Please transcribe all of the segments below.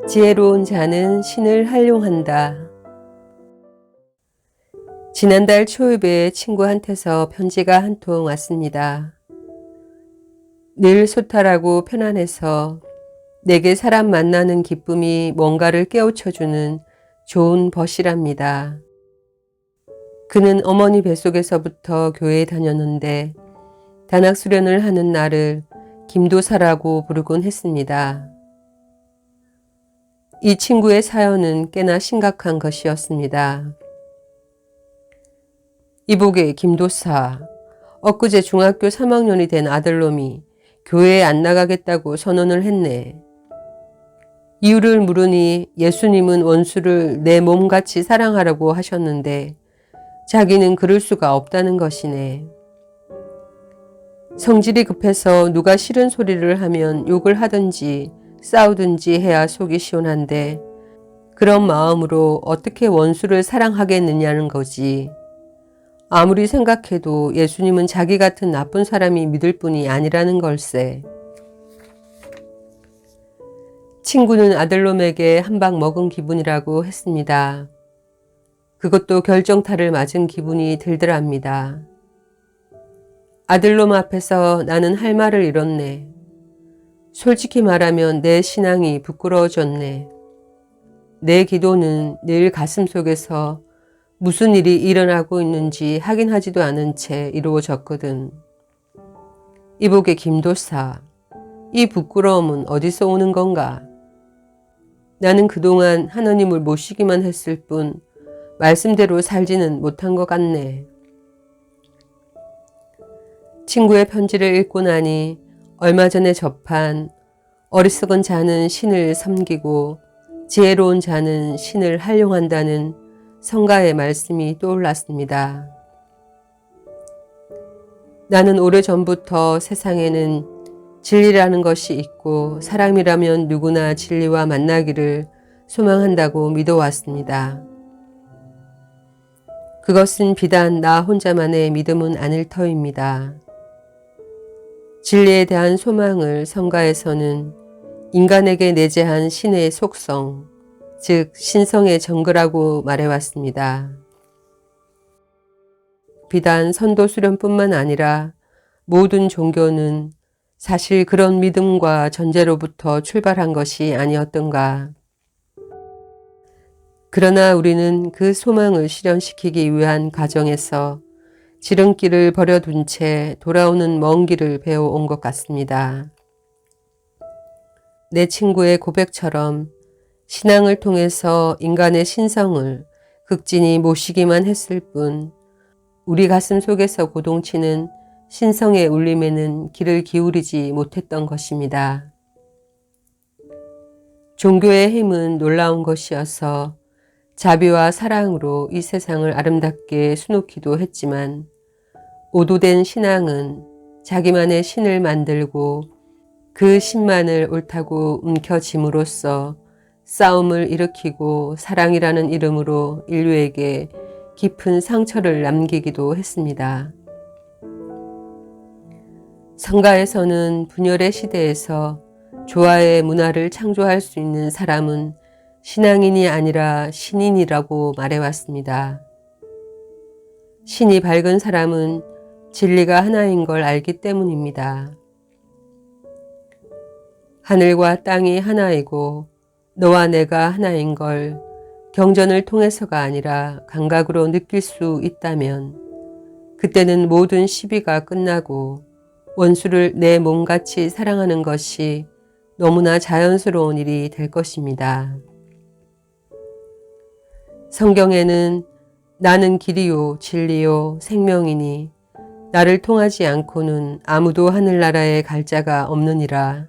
지혜로운 자는 신을 활용한다. 지난달 초입에 친구한테서 편지가 한 통 왔습니다. 늘 소탈하고 편안해서 내게 사람 만나는 기쁨이 뭔가를 깨우쳐주는 좋은 벗이랍니다. 그는 어머니 뱃속에서부터 교회에 다녔는데 단학 수련을 하는 나를 김도사라고 부르곤 했습니다. 이 친구의 사연은 꽤나 심각한 것이었습니다. 이보게 김도사, 엊그제 중학교 3학년이 된 아들놈이 교회에 안 나가겠다고 선언을 했네. 이유를 물으니 예수님은 원수를 내 몸같이 사랑하라고 하셨는데 자기는 그럴 수가 없다는 것이네. 성질이 급해서 누가 싫은 소리를 하면 욕을 하든지 싸우든지 해야 속이 시원한데 그런 마음으로 어떻게 원수를 사랑하겠느냐는 거지. 아무리 생각해도 예수님은 자기 같은 나쁜 사람이 믿을 뿐이 아니라는 걸세. 친구는 아들놈에게 한 방 먹은 기분이라고 했습니다. 그것도 결정타를 맞은 기분이 들더랍니다. 아들놈 앞에서 나는 할 말을 잃었네. 솔직히 말하면 내 신앙이 부끄러워졌네. 내 기도는 늘 가슴속에서 무슨 일이 일어나고 있는지 확인하지도 않은 채 이루어졌거든. 이보게 김도사, 이 부끄러움은 어디서 오는 건가? 나는 그동안 하나님을 모시기만 했을 뿐 말씀대로 살지는 못한 것 같네. 친구의 편지를 읽고 나니 얼마 전에 접한 어리석은 자는 신을 섬기고 지혜로운 자는 신을 활용한다는 성가의 말씀이 떠올랐습니다. 나는 오래전부터 세상에는 진리라는 것이 있고 사람이라면 누구나 진리와 만나기를 소망한다고 믿어왔습니다. 그것은 비단 나 혼자만의 믿음은 아닐 터입니다. 진리에 대한 소망을 성가에서는 인간에게 내재한 신의 속성, 즉 신성의 정글이라고 말해왔습니다. 비단 선도 수련뿐만 아니라 모든 종교는 사실 그런 믿음과 전제로부터 출발한 것이 아니었던가. 그러나 우리는 그 소망을 실현시키기 위한 과정에서 지름길을 버려둔 채 돌아오는 먼 길을 배워온 것 같습니다. 내 친구의 고백처럼 신앙을 통해서 인간의 신성을 극진히 모시기만 했을 뿐 우리 가슴 속에서 고동치는 신성의 울림에는 귀를 기울이지 못했던 것입니다. 종교의 힘은 놀라운 것이어서 자비와 사랑으로 이 세상을 아름답게 수놓기도 했지만 오도된 신앙은 자기만의 신을 만들고 그 신만을 옳다고 움켜짐으로써 싸움을 일으키고 사랑이라는 이름으로 인류에게 깊은 상처를 남기기도 했습니다. 성가에서는 분열의 시대에서 조화의 문화를 창조할 수 있는 사람은 신앙인이 아니라 신인이라고 말해왔습니다. 신이 밝은 사람은 진리가 하나인 걸 알기 때문입니다. 하늘과 땅이 하나이고 너와 내가 하나인 걸 경전을 통해서가 아니라 감각으로 느낄 수 있다면 그때는 모든 시비가 끝나고 원수를 내 몸같이 사랑하는 것이 너무나 자연스러운 일이 될 것입니다. 성경에는 나는 길이요 진리요 생명이니 나를 통하지 않고는 아무도 하늘나라에 갈 자가 없느니라.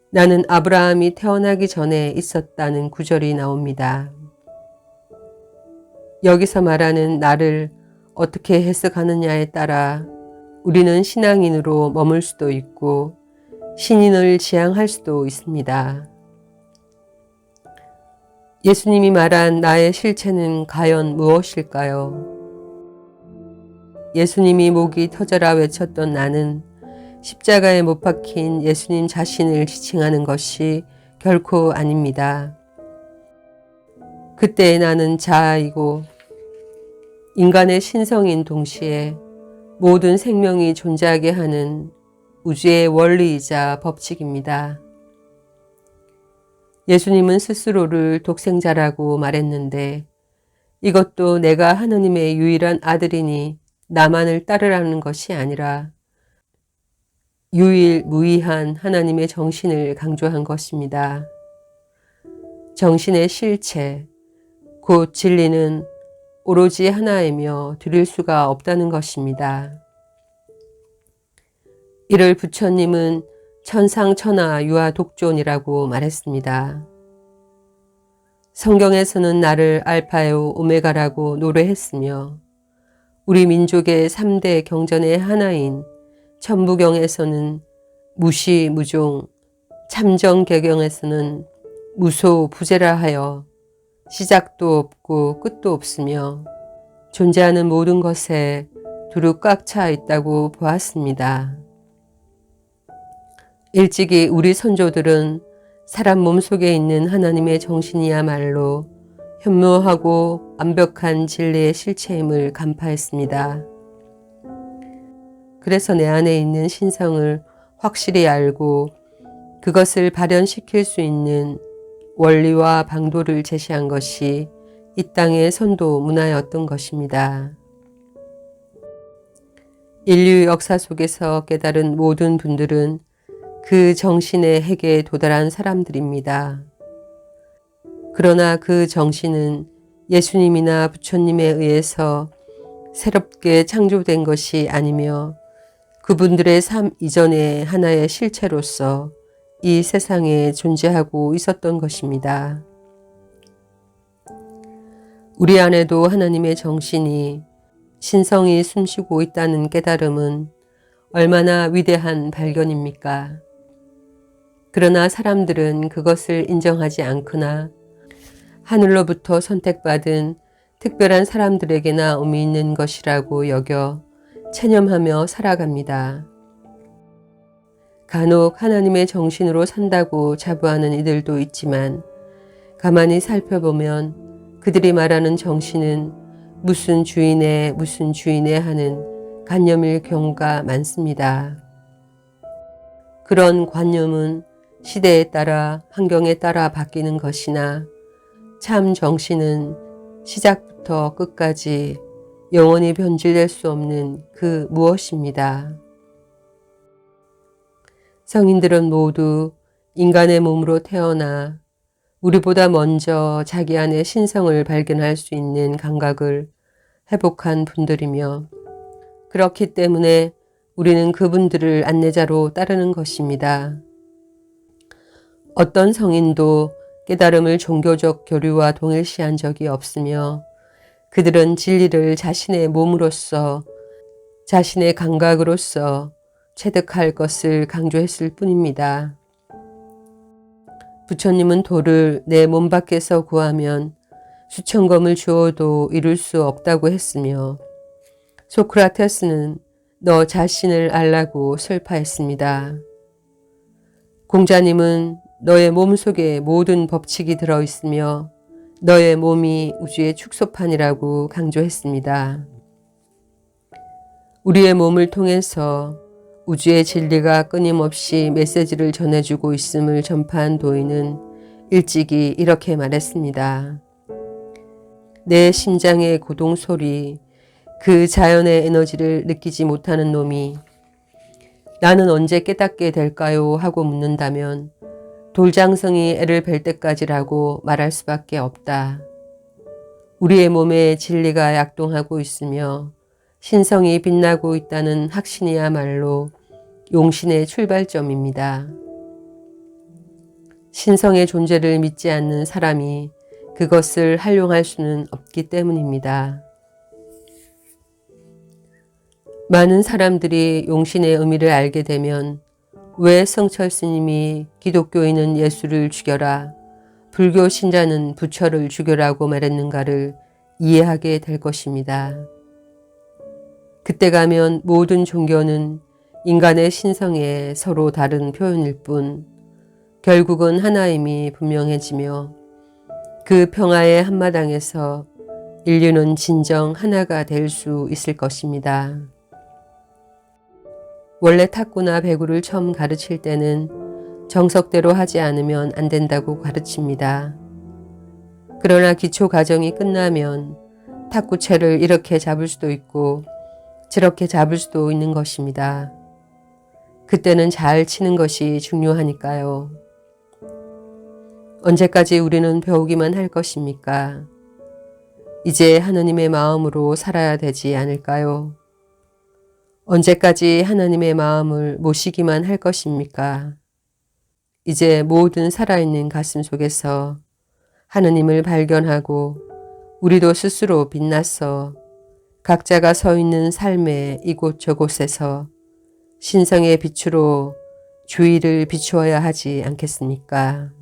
나는 아브라함이 태어나기 전에 있었다는 구절이 나옵니다. 여기서 말하는 나를 어떻게 해석하느냐에 따라 우리는 신앙인으로 머물 수도 있고 신인을 지향할 수도 있습니다. 예수님이 말한 나의 실체는 과연 무엇일까요? 예수님이 목이 터져라 외쳤던 나는 십자가에 못 박힌 예수님 자신을 지칭하는 것이 결코 아닙니다. 그때 나는 자아이고 인간의 신성인 동시에 모든 생명이 존재하게 하는 우주의 원리이자 법칙입니다. 예수님은 스스로를 독생자라고 말했는데 이것도 내가 하느님의 유일한 아들이니 나만을 따르라는 것이 아니라 유일무이한 하나님의 정신을 강조한 것입니다. 정신의 실체, 곧 진리는 오로지 하나이며 드릴 수가 없다는 것입니다. 이를 부처님은 천상천하 유아독존이라고 말했습니다. 성경에서는 나를 알파요 오메가라고 노래했으며 우리 민족의 3대 경전의 하나인 천부경에서는 무시무종, 참정개경에서는 무소부재라 하여 시작도 없고 끝도 없으며 존재하는 모든 것에 두루 꽉 차 있다고 보았습니다. 일찍이 우리 선조들은 사람 몸속에 있는 하나님의 정신이야말로 현무하고 완벽한 진리의 실체임을 간파했습니다. 그래서 내 안에 있는 신성을 확실히 알고 그것을 발현시킬 수 있는 원리와 방도를 제시한 것이 이 땅의 선도 문화였던 것입니다. 인류 역사 속에서 깨달은 모든 분들은 그 정신의 핵에 도달한 사람들입니다. 그러나 그 정신은 예수님이나 부처님에 의해서 새롭게 창조된 것이 아니며 그분들의 삶 이전의 하나의 실체로서 이 세상에 존재하고 있었던 것입니다. 우리 안에도 하나님의 정신이 신성이 숨쉬고 있다는 깨달음은 얼마나 위대한 발견입니까? 그러나 사람들은 그것을 인정하지 않거나 하늘로부터 선택받은 특별한 사람들에게나 의미 있는 것이라고 여겨 체념하며 살아갑니다. 간혹 하나님의 정신으로 산다고 자부하는 이들도 있지만 가만히 살펴보면 그들이 말하는 정신은 무슨 주인의 하는 관념일 경우가 많습니다. 그런 관념은 시대에 따라 환경에 따라 바뀌는 것이나 참 정신은 시작부터 끝까지 영원히 변질될 수 없는 그 무엇입니다. 성인들은 모두 인간의 몸으로 태어나 우리보다 먼저 자기 안의 신성을 발견할 수 있는 감각을 회복한 분들이며 그렇기 때문에 우리는 그분들을 안내자로 따르는 것입니다. 어떤 성인도 깨달음을 종교적 교류와 동일시한 적이 없으며 그들은 진리를 자신의 몸으로서 자신의 감각으로서 체득할 것을 강조했을 뿐입니다. 부처님은 도를 내 몸 밖에서 구하면 수천 검을 주어도 이룰 수 없다고 했으며 소크라테스는 너 자신을 알라고 설파했습니다. 공자님은 너의 몸 속에 모든 법칙이 들어있으며 너의 몸이 우주의 축소판이라고 강조했습니다. 우리의 몸을 통해서 우주의 진리가 끊임없이 메시지를 전해주고 있음을 전파한 도인은 일찍이 이렇게 말했습니다. 내 심장의 고동 소리, 그 자연의 에너지를 느끼지 못하는 놈이 나는 언제 깨닫게 될까요? 하고 묻는다면 돌장성이 애를 뵐 때까지라고 말할 수밖에 없다. 우리의 몸에 진리가 약동하고 있으며 신성이 빛나고 있다는 확신이야말로 용신의 출발점입니다. 신성의 존재를 믿지 않는 사람이 그것을 활용할 수는 없기 때문입니다. 많은 사람들이 용신의 의미를 알게 되면 왜 성철 스님이 기독교인은 예수를 죽여라, 불교 신자는 부처를 죽여라고 말했는가를 이해하게 될 것입니다. 그때 가면 모든 종교는 인간의 신성의 서로 다른 표현일 뿐 결국은 하나임이 분명해지며 그 평화의 한마당에서 인류는 진정 하나가 될 수 있을 것입니다. 원래 탁구나 배구를 처음 가르칠 때는 정석대로 하지 않으면 안 된다고 가르칩니다. 그러나 기초 과정이 끝나면 탁구채를 이렇게 잡을 수도 있고 저렇게 잡을 수도 있는 것입니다. 그때는 잘 치는 것이 중요하니까요. 언제까지 우리는 배우기만 할 것입니까? 이제 하나님의 마음으로 살아야 되지 않을까요? 언제까지 하나님의 마음을 모시기만 할 것입니까? 이제 모든 살아있는 가슴 속에서 하나님을 발견하고 우리도 스스로 빛나서 각자가 서 있는 삶의 이곳 저곳에서 신성의 빛으로 주위를 비추어야 하지 않겠습니까?